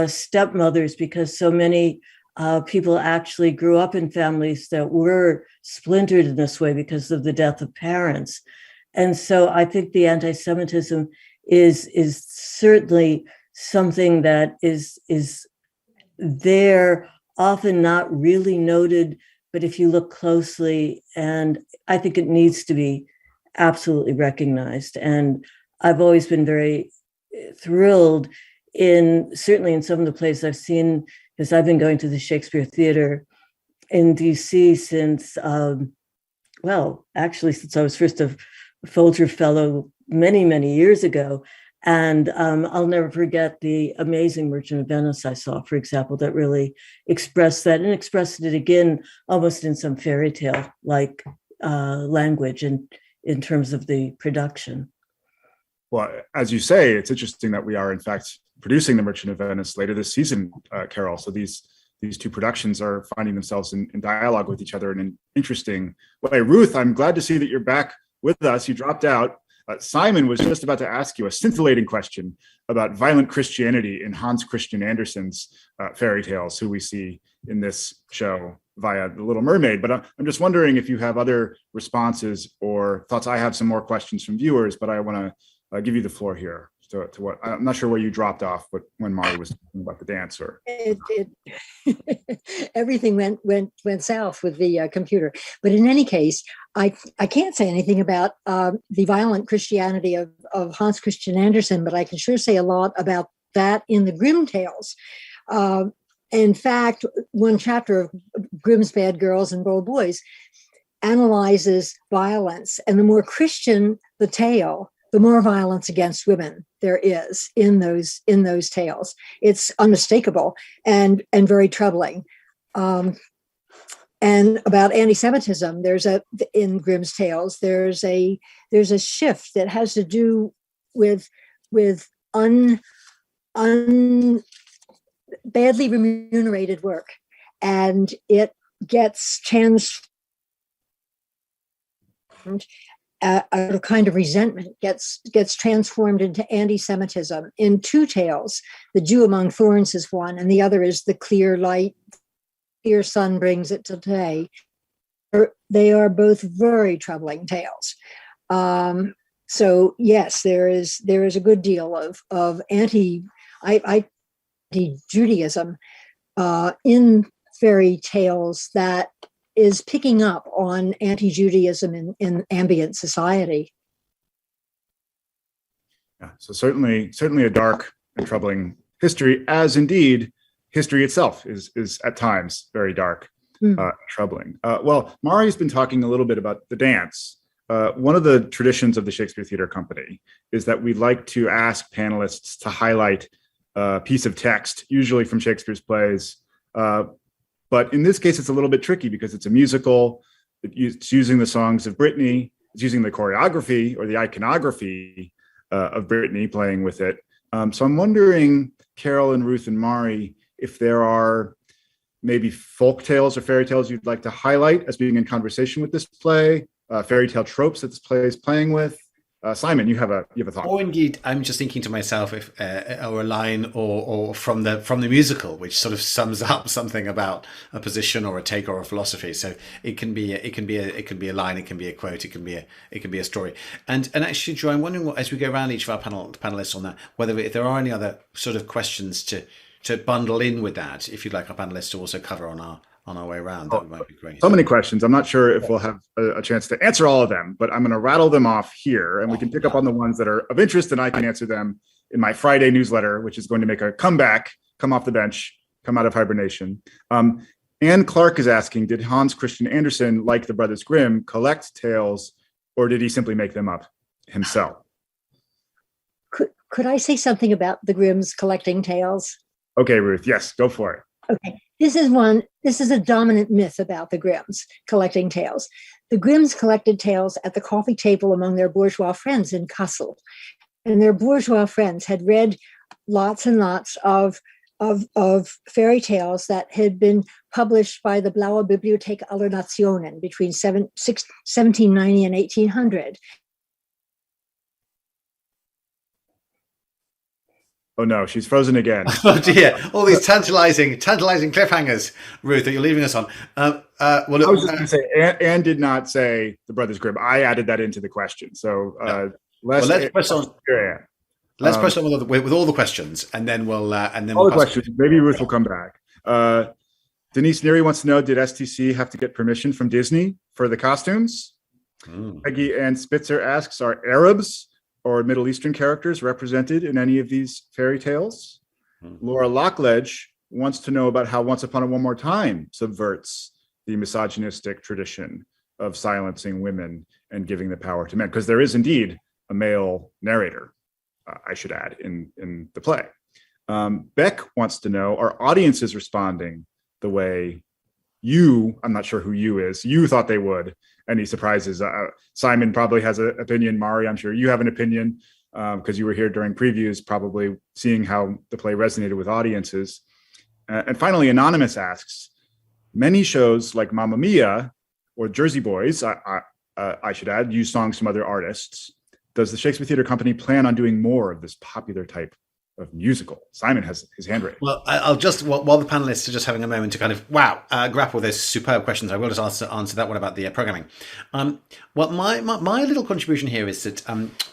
Speaker 2: stepmothers, because so many people actually grew up in families that were splintered in this way because of the death of parents. And so I think the anti-Semitism is certainly something that is there, often not really noted, but if you look closely, and I think it needs to be absolutely recognized. And I've always been very thrilled certainly in some of the plays I've seen, because I've been going to the Shakespeare Theater in DC since, actually since I was first a Folger Fellow many, many years ago. And I'll never forget the amazing Merchant of Venice I saw, for example, that really expressed that, and expressed it again almost in some fairy tale like language and in terms of the production.
Speaker 5: Well, as you say, it's interesting that we are in fact producing the Merchant of Venice later this season, Carole. So these two productions are finding themselves in dialogue with each other in an interesting way. Ruth, I'm glad to see that you're back with us. You dropped out. Simon was just about to ask you a scintillating question about violent Christianity in Hans Christian Andersen's fairy tales, who we see in this show via The Little Mermaid. But I'm just wondering if you have other responses or thoughts. I have some more questions from viewers, but I want to give you the floor here. To what I'm not sure where you dropped off, but when Mari was talking about the dancer,
Speaker 4: everything went south with the computer. But in any case, I can't say anything about the violent Christianity of Hans Christian Andersen, but I can sure say a lot about that in the Grimm tales. In fact, one chapter of Grimm's Bad Girls and Bold Boys analyzes violence, and the more Christian the tale, the more violence against women there is in those tales. It's unmistakable and very troubling. And about anti-Semitism, in Grimm's tales, there's a shift that has to do with badly remunerated work, and it gets a kind of resentment gets transformed into anti-Semitism in two tales. The Jew Among Thorns is one, and the other is The Clear Light, Clear Sun Brings It to Day. They are both very troubling tales. So yes, there is a good deal of anti-Judaism in fairy tales that is picking up on anti-Judaism in ambient society.
Speaker 5: Yeah, so certainly a dark and troubling history, as indeed history itself is at times very dark, troubling. Well, Mari's been talking a little bit about the dance. One of the traditions of the Shakespeare Theatre Company is that we like to ask panelists to highlight a piece of text, usually from Shakespeare's plays. But in this case, it's a little bit tricky because it's a musical. It's using the songs of Britney. It's using the choreography or the iconography of Britney playing with it. So I'm wondering, Carole and Ruth and Mari, if there are maybe folk tales or fairy tales you'd like to highlight as being in conversation with this play, fairy tale tropes that this play is playing with. Simon, you have a thought.
Speaker 1: Or indeed, I'm just thinking to myself, if or a line or from the musical, which sort of sums up something about a position or a take or a philosophy. So it can be a line, it can be a quote, it can be a story. And actually, Joe, I'm wondering as we go around each of our panelists on that, whether if there are any other sort of questions to bundle in with that, if you'd like our panelists to also cover on our way around, that might be great.
Speaker 5: So many questions. I'm not sure if we'll have a chance to answer all of them, but I'm going to rattle them off here, and we can pick up on the ones that are of interest, and I can answer them in my Friday newsletter, which is going to make a comeback, come off the bench, come out of hibernation. Anne Clark is asking, did Hans Christian Andersen, like the Brothers Grimm, collect tales, or did he simply make them up himself?
Speaker 4: Could I say something about the Grimms collecting tales?
Speaker 5: Okay, Ruth. Yes, go for it.
Speaker 4: Okay. This is a dominant myth about the Grimms collecting tales. The Grimms collected tales at the coffee table among their bourgeois friends in Kassel. And their bourgeois friends had read lots and lots of fairy tales that had been published by the Blaue Bibliothek aller Nationen between 1790 and 1800.
Speaker 5: Oh no, she's frozen again.
Speaker 1: Oh dear! All these tantalizing cliffhangers, Ruth, that you're leaving us on.
Speaker 5: Well, I was just going to say, Anne did not say the Brothers Grimm. I added that into the question. So
Speaker 1: let's press on. Let's press on with all the questions, and then we'll
Speaker 5: all the questions. Maybe Ruth will come back. Denise Neary wants to know: did STC have to get permission from Disney for the costumes? Peggy Ann Spitzer asks: are Arabs or Middle Eastern characters represented in any of these fairy tales? Laura Lockledge wants to know about how Once Upon a One More Time subverts the misogynistic tradition of silencing women and giving the power to men, because there is indeed a male narrator, I should add, in the play. Beck wants to know, are audiences responding the way I'm not sure who you thought they would? Any surprises? Simon probably has an opinion. Mari, I'm sure you have an opinion because you were here during previews, probably seeing how the play resonated with audiences. And finally, Anonymous asks, many shows like Mamma Mia or Jersey Boys, I should add, use songs from other artists. Does the Shakespeare Theatre Company plan on doing more of this popular type of musical? Simon has his hand raised.
Speaker 1: Well, I'll just, while the panelists are just having a moment to kind of, grapple with those superb questions, I will just answer that one about the programming. Well, my little contribution here is that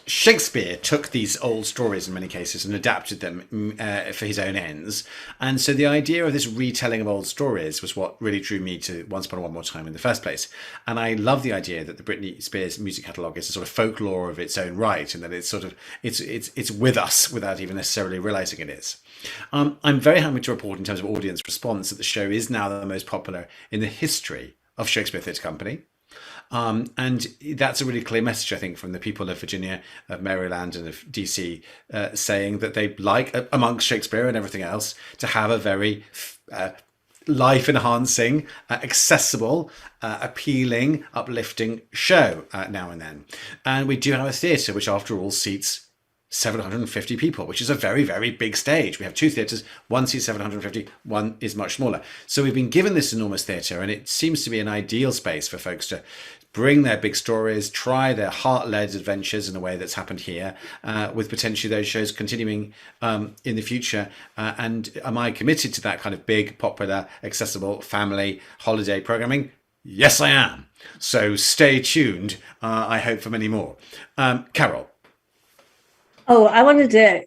Speaker 1: Shakespeare took these old stories in many cases and adapted them for his own ends. And so the idea of this retelling of old stories was what really drew me to Once Upon a One More Time in the first place. And I love the idea that the Britney Spears music catalogue is a sort of folklore of its own right, and that it's sort of, it's with us without even necessarily realizing it is. I'm very happy to report in terms of audience response that the show is now the most popular in the history of Shakespeare Theatre Company. And that's a really clear message, I think, from the people of Virginia, of Maryland and of DC, saying that they like, amongst Shakespeare and everything else, to have a very life-enhancing, accessible, appealing, uplifting show now and then. And we do have a theatre which, after all, seats 750 people, which is a very, very big stage. We have two theatres, one seats 750, one is much smaller. So we've been given this enormous theatre, and it seems to be an ideal space for folks to bring their big stories, try their heart-led adventures in a way that's happened here, with potentially those shows continuing in the future. And am I committed to that kind of big, popular, accessible family holiday programming? Yes, I am. So stay tuned, I hope, for many more. Carole.
Speaker 2: Oh, I wanted to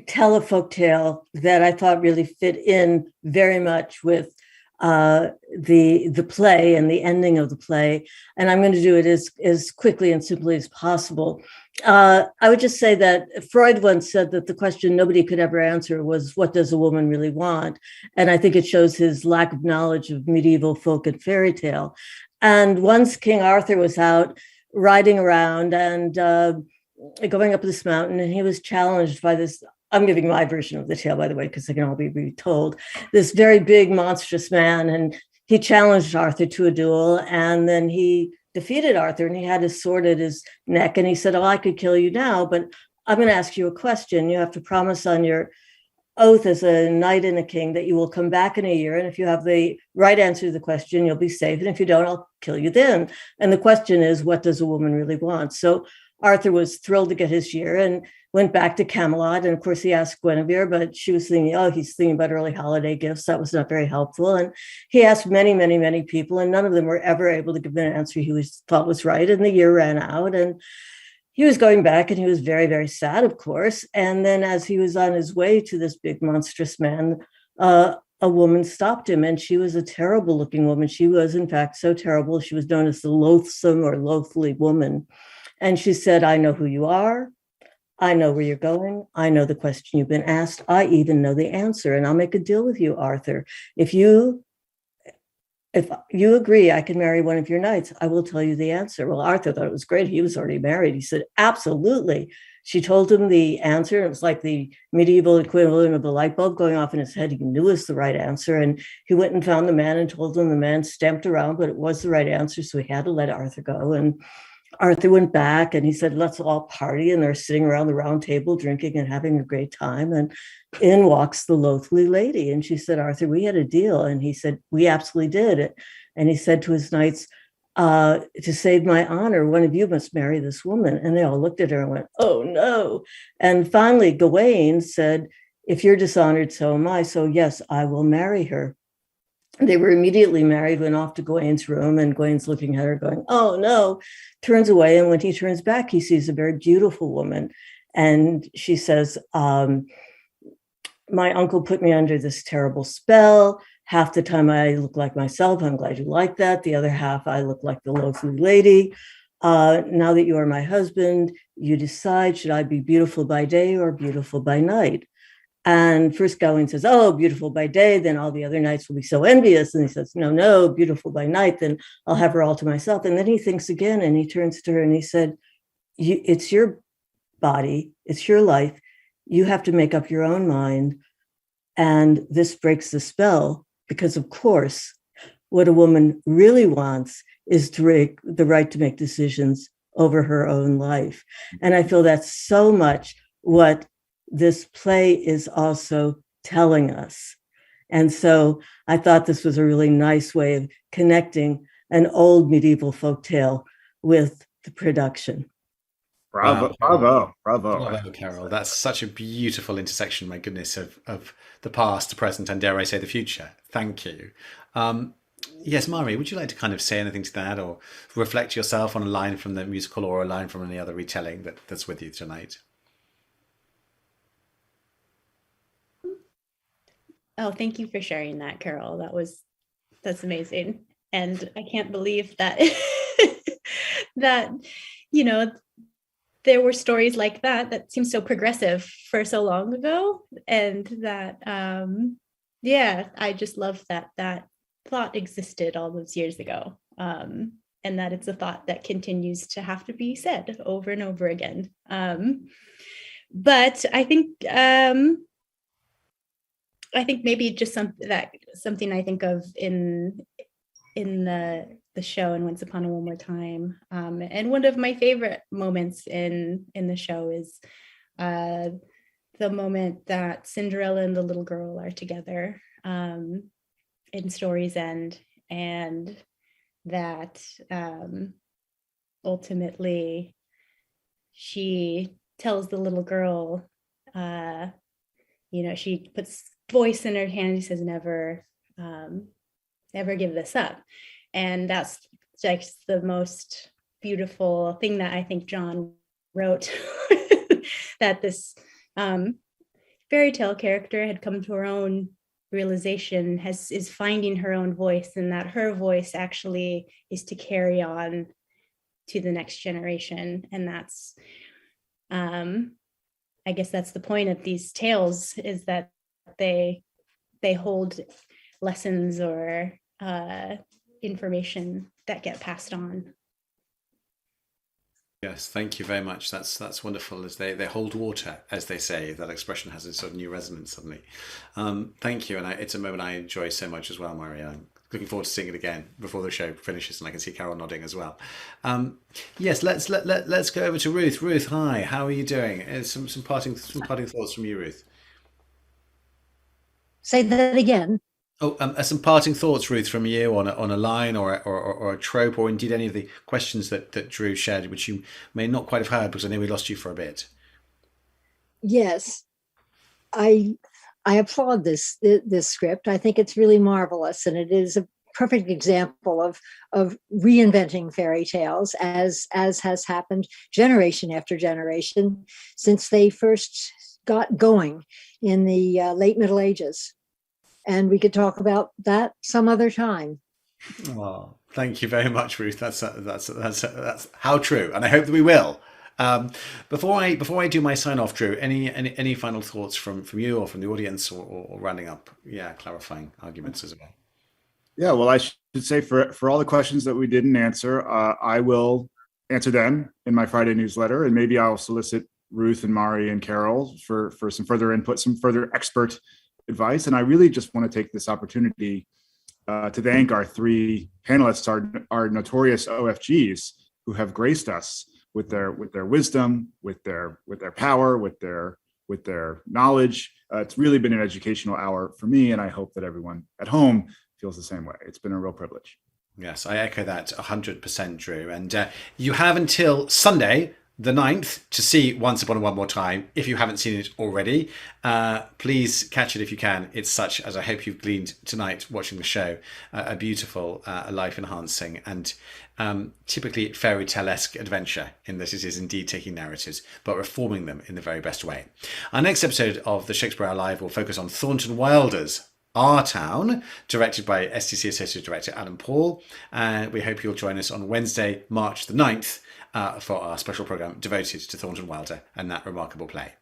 Speaker 2: tell a folktale that I thought really fit in very much with the play and the ending of the play, and I'm going to do it as quickly and simply as possible. I would just say that Freud once said that the question nobody could ever answer was, what does a woman really want? And I think it shows his lack of knowledge of medieval folk and fairy tale. And once King Arthur was out riding around and going up this mountain, and he was challenged by this, I'm giving my version of the tale, by the way, because they can all be retold, this very big, monstrous man, and he challenged Arthur to a duel, and then he defeated Arthur, and he had his sword at his neck, and he said, I could kill you now, but I'm going to ask you a question. You have to promise on your oath as a knight and a king that you will come back in a year, and if you have the right answer to the question, you'll be safe, and if you don't, I'll kill you then. And the question is, what does a woman really want? So Arthur was thrilled to get his year and went back to Camelot. And of course, he asked Guinevere, but she was thinking, he's thinking about early holiday gifts. That was not very helpful. And he asked many, many, many people, and none of them were ever able to give an answer he thought was right. And the year ran out, and he was going back, and he was very, very sad, of course. And then as he was on his way to this big, monstrous man, a woman stopped him, and she was a terrible looking woman. She was, in fact, so terrible. She was known as the loathsome or loathly woman. And she said, I know who you are. I know where you're going. I know the question you've been asked. I even know the answer. And I'll make a deal with you, Arthur. If you agree I can marry one of your knights, I will tell you the answer. Well, Arthur thought it was great. He was already married. He said, absolutely. She told him the answer. It was like the medieval equivalent of the light bulb going off in his head. He knew it was the right answer. And he went and found the man and told him. The man stamped around, but it was the right answer. So he had to let Arthur go. And Arthur went back, and he said, let's all party. And they're sitting around the round table, drinking and having a great time. And in walks the loathly lady. And she said, Arthur, we had a deal. And he said, we absolutely did. And he said to his knights, to save my honor, one of you must marry this woman. And they all looked at her and went, oh, no. And finally, Gawain said, if you're dishonored, so am I. So yes, I will marry her. They were immediately married, went off to Gawain's room, and Gawain's looking at her going, oh, no, turns away. And when he turns back, he sees a very beautiful woman. And she says, my uncle put me under this terrible spell. Half the time I look like myself. I'm glad you like that. The other half, I look like the loathly lady. Now that you are my husband, you decide, should I be beautiful by day or beautiful by night? And first Gawain says, oh, beautiful by day, then all the other knights will be so envious. And he says, no, beautiful by night, then I'll have her all to myself. And then he thinks again, and he turns to her and he said, it's your body, it's your life. You have to make up your own mind. And this breaks the spell, because of course, what a woman really wants is the right to make decisions over her own life. And I feel that's so much what this play is also telling us. And so I thought this was a really nice way of connecting an old medieval folktale with the production.
Speaker 5: Bravo,
Speaker 1: Wow.
Speaker 5: bravo, bravo.
Speaker 1: Bravo, Carole. That's such a beautiful intersection, my goodness, of the past, the present, and dare I say the future. Thank you. Um, yes, Mari, would you like to kind of say anything to that or reflect yourself on a line from the musical or a line from any other retelling that's with you tonight?
Speaker 3: Oh, thank you for sharing that, Carole. That's amazing. And I can't believe that that, you know, there were stories like that seemed so progressive for so long ago. And that, yeah, I just love that thought existed all those years ago. And that it's a thought that continues to have to be said over and over again. But I think maybe just something I think of in the show and Once Upon a One More Time. And one of my favorite moments in the show is the moment that Cinderella and the little girl are together in Story's End, and that ultimately she tells the little girl, she puts voice in her hand. He says, never give this up. And that's just the most beautiful thing that I think John wrote, that this fairy tale character had come to her own realization, is finding her own voice, and that her voice actually is to carry on to the next generation. And that's, I guess that's the point of these tales, is that they hold lessons or information that get passed on.
Speaker 1: Yes, thank you very much. That's wonderful. As they hold water, as they say, that expression has a sort of new resonance suddenly. Thank you, and it's a moment I enjoy so much as well, Maria. I'm looking forward to seeing it again before the show finishes, and I can see Carole nodding as well. Yes, let's go over to Ruth. Ruth, hi. How are you doing? Some parting thoughts from you, Ruth.
Speaker 4: Say that again.
Speaker 1: Oh, some parting thoughts, Ruth, from you on a line or a trope, or indeed any of the questions that Drew shared, which you may not quite have heard because I know we lost you for a bit.
Speaker 4: Yes, I applaud this script. I think it's really marvelous, and it is a perfect example of reinventing fairy tales, as has happened generation after generation since they first got going in the late Middle Ages. And we could talk about that some other time.
Speaker 1: Oh, thank you very much, Ruth. That's how true, and I hope that we will. Before I do my sign off, Drew, any final thoughts from you or from the audience, or rounding up, clarifying arguments as well.
Speaker 5: Yeah, well, I should say for all the questions that we didn't answer, I will answer them in my Friday newsletter, and maybe I'll solicit Ruth and Mari and Carole for some further input, some further expert advice. And I really just want to take this opportunity to thank our three panelists, our notorious OFGs, who have graced us with their wisdom, with their power, with their knowledge. It's really been an educational hour for me, and I hope that everyone at home feels the same way. It's been a real privilege.
Speaker 1: Yes, I echo that 100%, Drew. And you have until Sunday, the 9th, to see Once Upon a One More Time. If you haven't seen it already, please catch it if you can. It's such, as I hope you've gleaned tonight watching the show, a beautiful, life-enhancing and typically fairy tale-esque adventure, in that it is indeed taking narratives but reforming them in the very best way. Our next episode of the Shakespeare Hour Live will focus on Thornton Wilder's Our Town, directed by STC Associate Director Alan Paul. And we hope you'll join us on Wednesday, March the 9th, for our special programme devoted to Thornton Wilder and that remarkable play.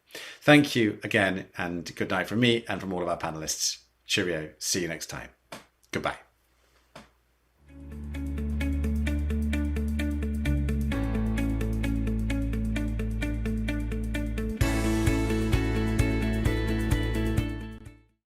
Speaker 1: Thank you again, and good night from me and from all of our panellists. Cheerio. See you next time. Goodbye.